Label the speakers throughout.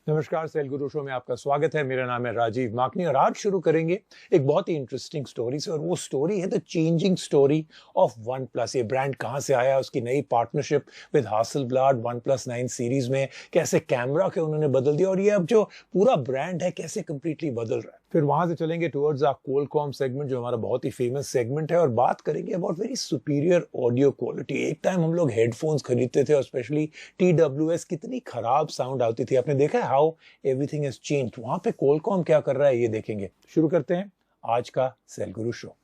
Speaker 1: नमस्कार, सेल गुरु शो में आपका स्वागत है। मेरा नाम है राजीव माकनी और आज शुरू करेंगे एक बहुत ही इंटरेस्टिंग स्टोरी से, और वो स्टोरी है the changing story of one plus. ये ब्रांड कहाँ से आया, उसकी नई पार्टनरशिप विद हासलब्लाड OnePlus 9 सीरीज में कैसे कैमरा के उन्होंने बदल दिया, और ये अब जो पूरा ब्रांड है कैसे कंप्लीटली बदल रहा है। फिर वहां से चलेंगे टुवर्ड्स आ कोलकॉम सेगमेंट, जो हमारा बहुत ही फेमस सेगमेंट है, और बात करेंगे about very superior audio quality. एक टाइम हम लोग हेडफोन्स खरीदते थे और स्पेशली TWS, कितनी खराब साउंड आती थी। आपने देखा है हाउ एवरीथिंग हैज चेंज्ड। वहां पे कोलकॉम क्या कर रहा है ये देखेंगे। शुरू करते हैं आज का सेल गुरु शो।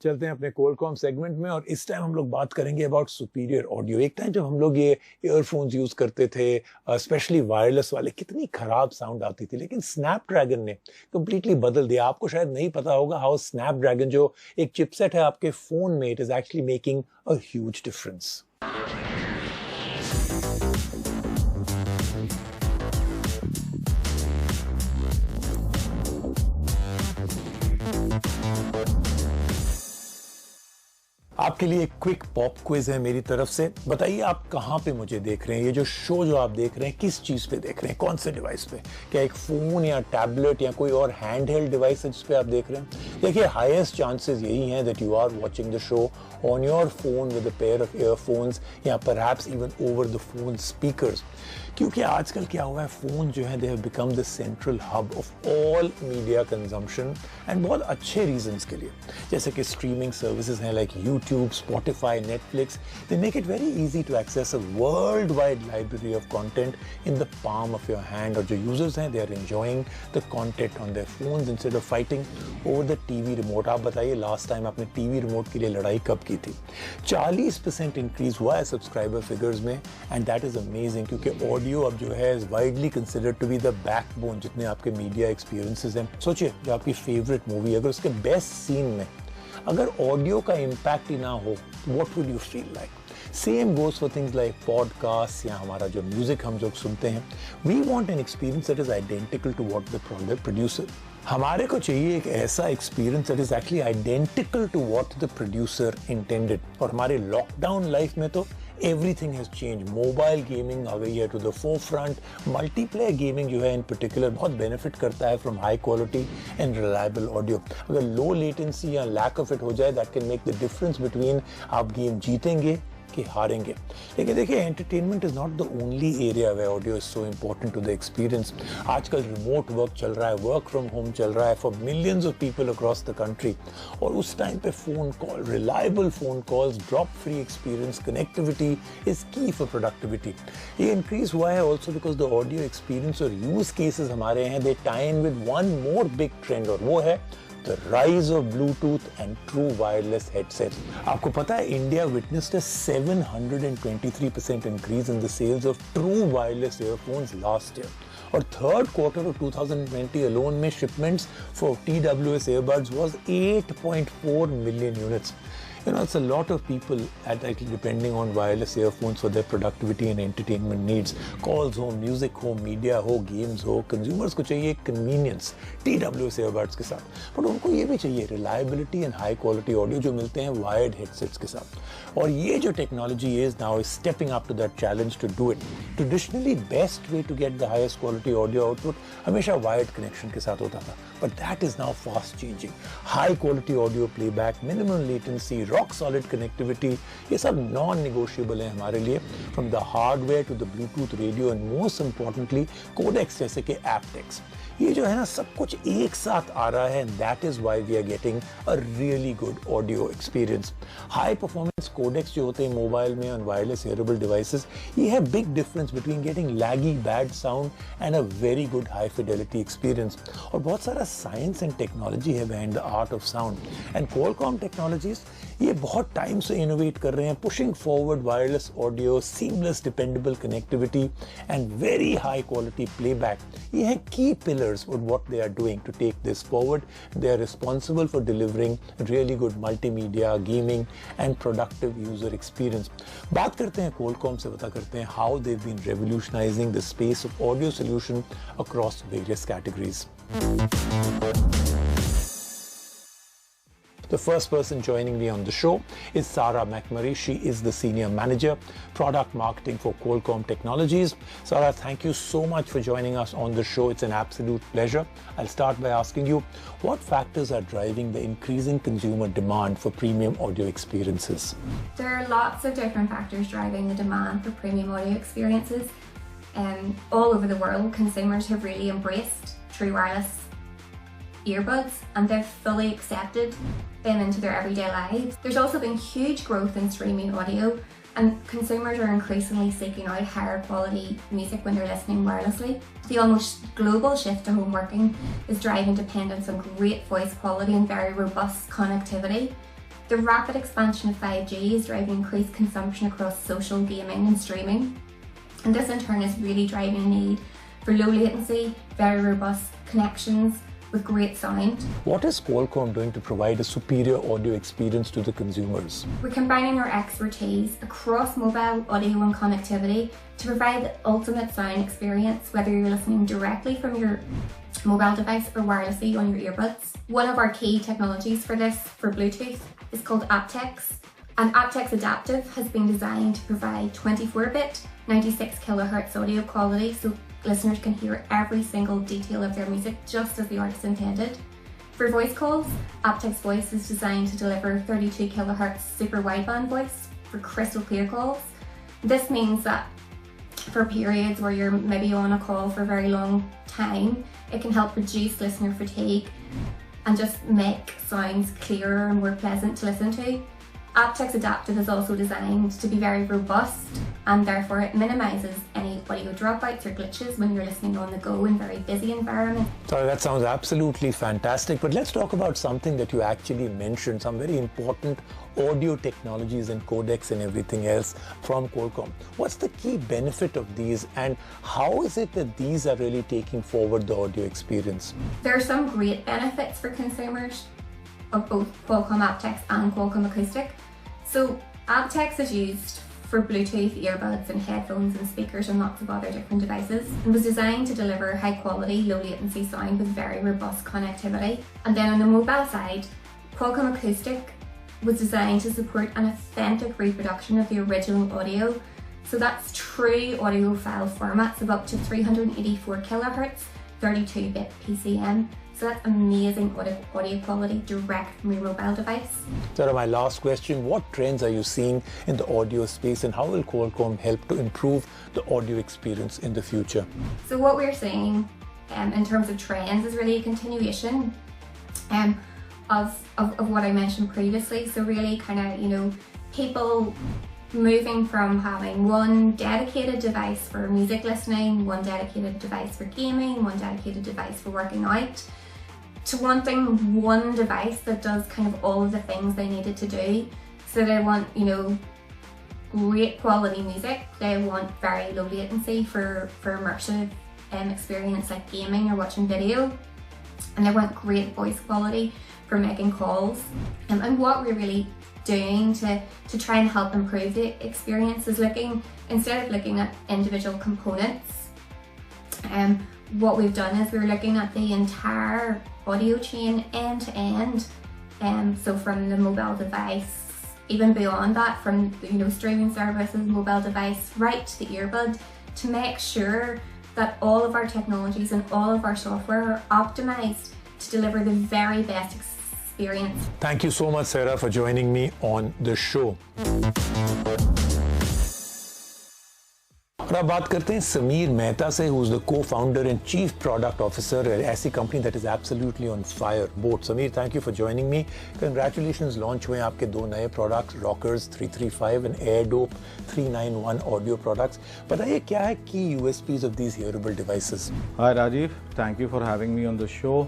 Speaker 1: चलते हैं अपने कोलकॉम सेगमेंट में, और इस टाइम हम लोग बात करेंगे अबाउट सुपीरियर ऑडियो। एक टाइम जब हम लोग ये ईयरफोन्स यूज करते थे, स्पेशली वायरलेस वाले, कितनी खराब साउंड आती थी, लेकिन स्नैपड्रैगन ने कंप्लीटली बदल दिया। आपको शायद नहीं पता होगा हाउ स्नैपड्रैगन जो एक चिपसेट है आपके फोन में, it is actually making a huge difference. आपके लिए एक क्विक पॉप क्विज है मेरी तरफ से। बताइए आप कहां पे मुझे देख रहे हैं। ये जो शो जो आप देख रहे हैं किस चीज पे देख रहे हैं, कौन से डिवाइस पे? क्या एक फोन या टैबलेट या कोई और हैंड हेल्ड डिवाइस है जिस पे आप देख रहे हैं? देखिए, हाईएस्ट चांसेस यही हैं that you are watching the show on your phone with a pair of earphones या perhaps even over the phone speakers. क्योंकि आजकल क्या हुआ है, फोन जो है they have become the central hub of all media consumption, and बहुत अच्छे रीजंस के लिए। जैसे कि स्ट्रीमिंग सर्विसेज हैं like YouTube, Spotify, Netflix, they make it very easy to access a world wide library of content in the palm of your hand. और जो users हैं they are enjoying the content on their phones instead of fighting over the TV remote. आप बताइए last time आपने TV remote के लिए लड़ाई कब की थी? 40% इंक्रीज हुआ है सब्सक्राइबर फिगर्स में, एंड दैट इज अमेजिंग, क्योंकि ऑडियो अब जो है is widely considered to be the backbone जितने आपके मीडिया एक्सपीरियंसेस हैं। सोचिए, जो आपकी फेवरेट मूवी, अगर उसके बेस्ट सीन में अगर ऑडियो का इम्पैक्ट ही ना हो, what would you feel like? Same goes for things like podcast या हमारा जो म्यूजिक हम जो सुनते हैं। We want an experience that is identical to what the product producer. हमारे को चाहिए एक ऐसा experience that is actually identical to what the producer intended. और हमारे लॉकडाउन लाइफ में तो everything has change. Mobile gaming आ गई है to the forefront. Multiplayer gaming जो है इन पर्टिकुलर बहुत बेनिफिट करता है from high quality and reliable audio. अगर लो लेटेंसी या लैक ऑफ इट हो जाए, that can make the difference between आप गेम जीतेंगे कि हारेंगे। लेकिन देखिए, entertainment is not the only area way audio is so important to the experience. आजकल रिमोट वर्क चल रहा है, वर्क फ्रॉम होम चल रहा है for millions of people across the country, और उस टाइम पे phone call, reliable phone calls, drop free experience, connectivity is key for productivity. ये इंक्रीज हुआ है also because the audio experience और यूज केसेस हमारे हैं, they tie in with one more big trend, और वो है the rise of Bluetooth and true wireless headsets. आपको पता है India witnessed a 723% increase in the sales of true wireless earphones last year. और third quarter of 2020 alone में shipments for TWS earbuds was 8.4 million units. You know, it's a lot of people actually depending on wireless earphones for their productivity and entertainment needs. Calls हो, music हो, media हो, games हो, consumers को चाहिए convenience TWS earbuds के साथ, but उनको ये भी चाहिए reliability and high quality audio जो मिलते हैं wired headsets के साथ। और ये जो technology is now is stepping up to that challenge to do it. Traditionally, best way to get the highest quality audio output हमेशा wired connection के साथ होता था, but that is now fast changing. High quality audio playback, minimum latency, rock solid connectivity, ये सब non negotiable है हमारे लिए, from the hardware to the Bluetooth radio and most importantly codecs जैसे कि एप्टेक्स। ये जो है ना सब कुछ एक साथ आ रहा है, and that is why we are getting a really good audio experience. High performance codecs जो होते हैं मोबाइल में ऑन वायरलेस हियरेबल डिवाइसेस, ये है big difference between getting laggy bad sound and a very good high fidelity experience. और बहुत सारा science and technology है behind the art of sound, and Qualcomm technologies ये बहुत टाइम से इनोवेट कर रहे हैं, pushing forward wireless audio, seamless dependable connectivity and very high quality playback. ये है key pillars of what they are doing to take this forward. They are responsible for delivering really good multimedia, gaming and productive user experience. बात करते हैं Qualcomm से, पता करते हैं how they have been revolutionising the space of audio solution across various categories. The first person joining me on the show is Sarah McMurray. She is the Senior Manager, Product Marketing for Qualcomm Technologies. Sarah, thank you so much for joining us on the show. It's an absolute pleasure. I'll start by asking you, what factors are driving the increasing consumer demand for premium audio experiences?
Speaker 2: There are lots of different factors driving the demand for premium audio experiences. All over the world, consumers have really embraced true wireless earbuds and they've fully accepted them into their everyday lives. There's also been huge growth in streaming audio, and consumers are increasingly seeking out higher quality music when they're listening wirelessly. The almost global shift to home working is driving dependence on great voice quality and very robust connectivity. The rapid expansion of 5G is driving increased consumption across social, gaming and streaming. And this in turn is really driving a need for low latency, very robust connections with great sound.
Speaker 1: What is Qualcomm doing to provide a superior audio experience to the consumers?
Speaker 2: We're combining our expertise across mobile audio and connectivity to provide the ultimate sound experience, whether you're listening directly from your mobile device or wirelessly on your earbuds. One of our key technologies for this, for Bluetooth, is called aptX. And aptX Adaptive has been designed to provide 24-bit, 96 kHz audio quality, so listeners can hear every single detail of their music just as the artist intended. For voice calls, aptX Voice is designed to deliver 32 kHz super wideband voice for crystal clear calls. This means that for periods where you're maybe on a call for a very long time, it can help reduce listener fatigue and just make sounds clearer and more pleasant to listen to. aptX Adaptive is also designed to be very robust, and therefore it minimises any audio dropouts or glitches when you're listening on the go in very busy environments.
Speaker 1: Sorry, that sounds absolutely fantastic, but let's talk about something that you actually mentioned, some very important audio technologies and codecs and everything else from Qualcomm. What's the key benefit of these, and how is it that these are really taking forward the audio experience?
Speaker 2: There are some great benefits for consumers of both Qualcomm aptX and Qualcomm Acoustic. So aptX is used for Bluetooth, earbuds and headphones and speakers and lots of other different devices, and was designed to deliver high quality, low latency sound with very robust connectivity. And then on the mobile side, Qualcomm Acoustic was designed to support an authentic reproduction of the original audio. So that's true audiophile formats of up to 384 kHz, 32-bit PCM. So that's amazing audio quality direct from your mobile device.
Speaker 1: Sarah, my last question, what trends are you seeing in the audio space, and how will Qualcomm help to improve the audio experience in the future?
Speaker 2: So what we're seeing in terms of trends is really a continuation of what I mentioned previously. So really kind of, people moving from having one dedicated device for music listening, one dedicated device for gaming, one dedicated device for working out, to wanting one device that does kind of all of the things they needed to do. So they want, great quality music, they want very low latency for immersive experience like gaming or watching video, and they want great voice quality for making calls. And what we're really doing to try and help improve the experience is instead of looking at individual components, what we've done is we're looking at the entire audio chain end to end. So from the mobile device, even beyond that, from streaming services, mobile device, right to the earbud, to make sure that all of our technologies and all of our software are optimized to deliver the very best experience.
Speaker 1: Thank you so much, Sarah, for joining me on the show. और अब बात करते हैं समीर मेहता से, who's the co-founder and chief product officer at ऐसी company that is absolutely on fire, Boat. Samir, thank you for joining me. Congratulations, launch हुए आपके दो नए products, Rockers 335 and AirDope 391 audio products. बताइए क्या है key USPs of these hearable devices?
Speaker 3: Hi Rajiv, thank you for having me on the show.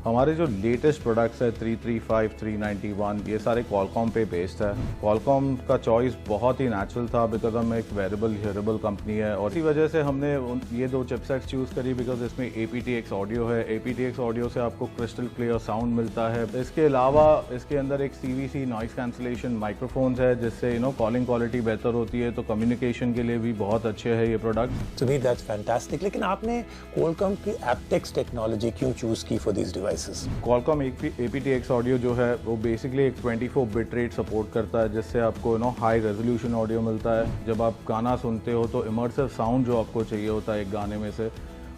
Speaker 3: हमारे जो latest products है 335, 391 ये सारे Qualcomm पे बेस्ड है। Qualcomm का चॉइस बहुत ही नेचुरल था बिकॉज हम एक वेरेबल हियरेबल कंपनी है, और इसी वजह से हमने ये दो चिपसेट्स चूज़ करी बिकॉज इसमें aptX ऑडियो है। aptX ऑडियो से आपको क्रिस्टल क्लियर साउंड मिलता है। इसके अलावा इसके अंदर एक CVC नॉइस कैंसलेशन माइक्रोफोन्स है जिससे कॉलिंग क्वालिटी बेहतर होती है, तो कम्युनिकेशन के लिए भी बहुत अच्छे है ये प्रोडक्ट।
Speaker 1: Samir, that's fantastic. लेकिन आपने Qualcomm की aptX टेक्नोलॉजी क्यों चूज की for these devices? devices?
Speaker 3: Qualcomm aptX audio जो है वो बेसिकली एक 24 बिट रेट सपोर्ट करता है, जिससे आपको हाई रेजोल्यूशन ऑडियो मिलता है। जब आप गाना सुनते हो तो इमर्सिव साउंड जो आपको चाहिए होता है एक गाने में से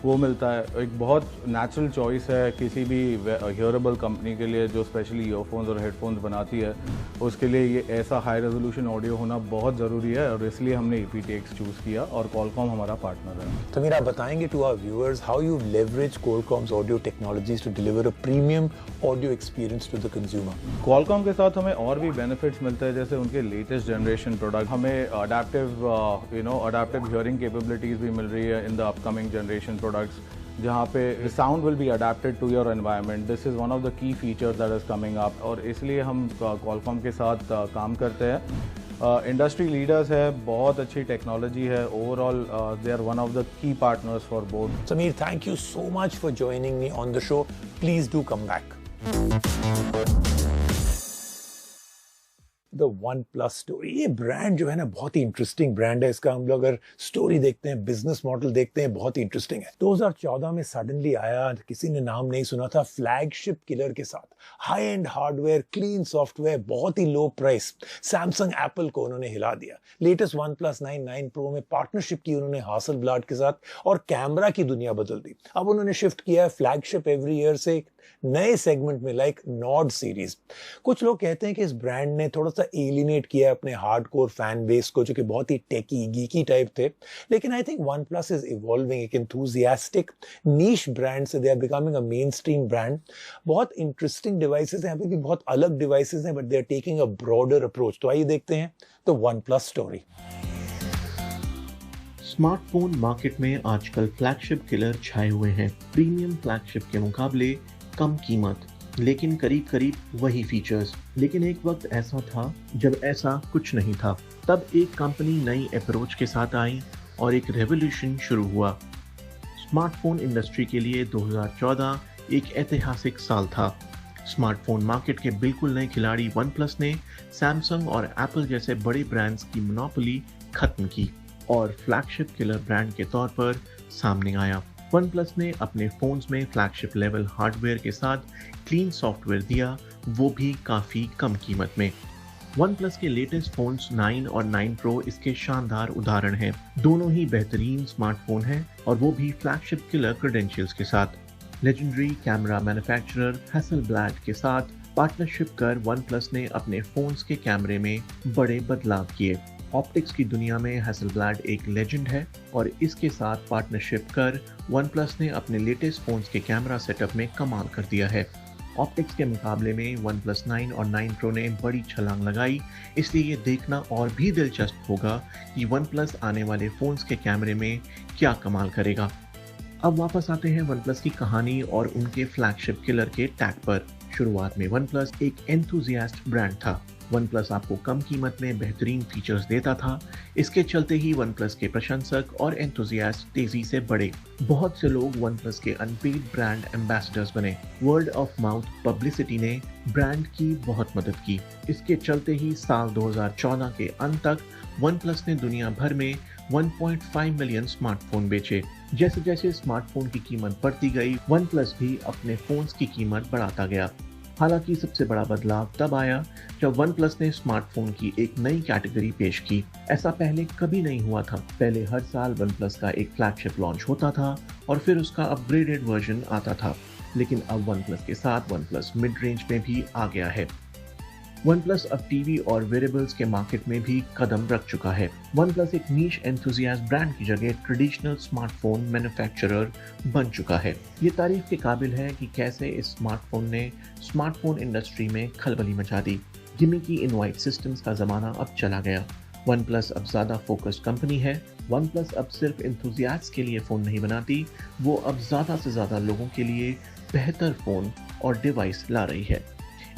Speaker 3: वो मिलता है। एक बहुत नेचुरल चॉइस है किसी भी हियरेबल कंपनी के लिए जो स्पेशली ईयरफोन्स और हेडफोन्स बनाती है, उसके लिए ये ऐसा हाई रेजोल्यूशन ऑडियो होना बहुत ज़रूरी है और इसलिए हमने aptX चूज़ किया और Qualcomm हमारा पार्टनर है।
Speaker 1: तो मेरा बताएंगे to our viewers how you leverage Qualcomm's audio technologies to deliver a premium audio experience to the consumer?
Speaker 3: Qualcomm के साथ हमें और भी बेनिफिट्स मिलते हैं, जैसे उनके लेटेस्ट जनरेशन प्रोडक्ट हमें अडेप्टिव हियरिंग कैपेबिलिटीज भी मिल रही है in the upcoming generation products, जहाँ पे sound will be adapted to your environment. This is one of the key features that is coming up और इसलिए हम Qualcomm के साथ काम करते हैं। इंडस्ट्री लीडर्स है, बहुत अच्छी टेक्नोलॉजी है, overall they are one of the key partners for both.
Speaker 1: Sameer, thank you so much for joining me on the show. Please do come back. The OnePlus story, ये ब्रांड जो है ना बहुत ही interesting brand है। इसका हम लोग अगर स्टोरी देखते हैं, बिजनेस मॉडल देखते हैं, बहुत ही इंटरेस्टिंग है। 2014 में सडनली आया, किसी ने नाम नहीं सुना था, फ्लैगशिप किलर के साथ high and hardware, clean software, बहुत ही लो प्राइस। सैमसंग एप्पल को उन्होंने हिला दिया। लेटेस्ट OnePlus 9 Pro में पार्टनरशिप की उन्होंने हासलब्लाड के साथ और कैमरा की दुनिया बदल दी। अब उन्होंने शिफ्ट किया है फ्लैगशिप एवरी ईयर से नए सेगमेंट में, लाइक नॉड सीरीज। कुछ लोग कहते हैं कि इस ब्रांड ने थोड़ा सा एलिनेट किया अपने हार्डकोर फैन बेस को, जो कि बहुत ही टेकी गीकी टाइप थे। लेकिन I think OnePlus is evolving एक एंथुसियास्टिक नीश ब्रांड से they are becoming a mainstream brand. बहुत इंटरेस्टिंग डिवाइसेस हैं, अभी भी बहुत अलग डिवाइसेस हैं, but they are taking a broader approach. तो आइए देखते हैं the OnePlus story.
Speaker 4: Smartphone market में आजकल फ्लैगशिप किलर छाए हुए हैं। प्रीमियम फ्लैगशिप के मुकाबले कम कीमत, लेकिन करीब करीब वही फीचर्स। लेकिन एक वक्त ऐसा था जब ऐसा कुछ नहीं था। तब एक कंपनी नई अप्रोच के साथ आई और एक रेवोल्यूशन शुरू हुआ। स्मार्टफोन इंडस्ट्री के लिए 2014 एक ऐतिहासिक साल था। स्मार्टफोन मार्केट के बिल्कुल नए खिलाड़ी OnePlus ने सैमसंग और एप्पल जैसे बड़े ब्रांड्स की मोनोपोली खत्म की और फ्लैगशिप किलर ब्रांड के तौर पर सामने आया। OnePlus ने अपने फोन्स में फ्लैगशिप लेवल हार्डवेयर के साथ क्लीन सॉफ्टवेयर दिया, वो भी काफी कम कीमत में। OnePlus के लेटेस्ट फोन्स 9 और 9 Pro इसके शानदार उदाहरण हैं। दोनों ही बेहतरीन स्मार्टफोन हैं और वो भी फ्लैगशिप किलर क्रेडेंशियल्स के साथ। लेजेंडरी कैमरा मैन्युफैक्चरर हैसलब्लैड के साथ पार्टनरशिप कर OnePlus ने अपने फोन्स के कैमरे में बड़े बदलाव किए। ऑप्टिक्स की दुनिया में हैसलब्लैड एक लेजेंड है और इसके साथ पार्टनरशिप कर OnePlus ने अपने लेटेस्ट फोन्स के कैमरा सेटअप में कमाल कर दिया है। ऑप्टिक्स के मुकाबले में OnePlus 9 और 9 Pro ने बड़ी छलांग लगाई, इसलिए ये देखना और भी दिलचस्प होगा कि OnePlus आने वाले फोन्स के कैमरे में क्या कमाल करेगा। अब वापस आते हैं OnePlus की कहानी और उनके फ्लैगशिप किलर के टैग पर। शुरुआत में OnePlus एक एंथुसियास्ट ब्रांड था। OnePlus आपको कम कीमत में बेहतरीन फीचर्स देता था। इसके चलते ही OnePlus के प्रशंसक और एंथुसियास्ट तेजी से बढ़े। बहुत से लोग OnePlus के अनपेड ब्रांड एम्बेसडर्स बने। वर्ड ऑफ माउथ पब्लिसिटी ने ब्रांड की बहुत मदद की। इसके चलते ही साल 2014 के अंत तक OnePlus ने दुनिया भर में 1.5 मिलियन स्मार्टफोन बेचे। जैसे जैसे स्मार्टफोन की कीमत बढ़ती गई, OnePlus भी अपने फोन्स की कीमत बढ़ाता गया। हालांकि सबसे बड़ा बदलाव तब आया जब OnePlus ने स्मार्टफोन की एक नई कैटेगरी पेश की। ऐसा पहले कभी नहीं हुआ था। पहले हर साल OnePlus का एक फ्लैगशिप लॉन्च होता था और फिर उसका अपग्रेडेड वर्जन आता था। लेकिन अब OnePlus के साथ OnePlus मिड रेंज में भी आ गया है। OnePlus अब टीवी और वेरेबल्स के मार्केट में भी कदम रख चुका है। OnePlus एक नीश एंथुसियास्ट ब्रांड की जगह ट्रेडिशनल स्मार्टफोन मैन्युफैक्चरर बन चुका है। ये तारीफ के काबिल है कि कैसे इस स्मार्टफोन ने स्मार्टफोन इंडस्ट्री में खलबली मचा दी। गिमिकी इनवाइट सिस्टम्स का जमाना अब चला गया। OnePlus अब ज्यादा फोकस्ड कंपनी है। OnePlus अब सिर्फ एंथुसियास्ट के लिए फोन नहीं बनाती, वो अब ज्यादा से ज्यादा लोगों के लिए बेहतर फोन और डिवाइस ला रही है।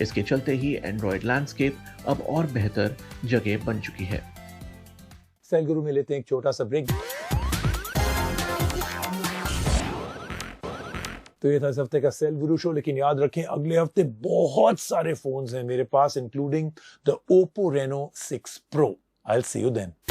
Speaker 4: इसके चलते ही एंड्रॉयड लैंडस्केप अब और बेहतर जगह बन चुकी है।
Speaker 1: सेल गुरु में लेते हैं एक छोटा सा ब्रेक। तो ये था इस हफ्ते का सेल गुरु शो, लेकिन याद रखें अगले हफ्ते बहुत सारे फोन्स हैं मेरे पास, including the Oppo Reno 6 Pro। I'll see you then.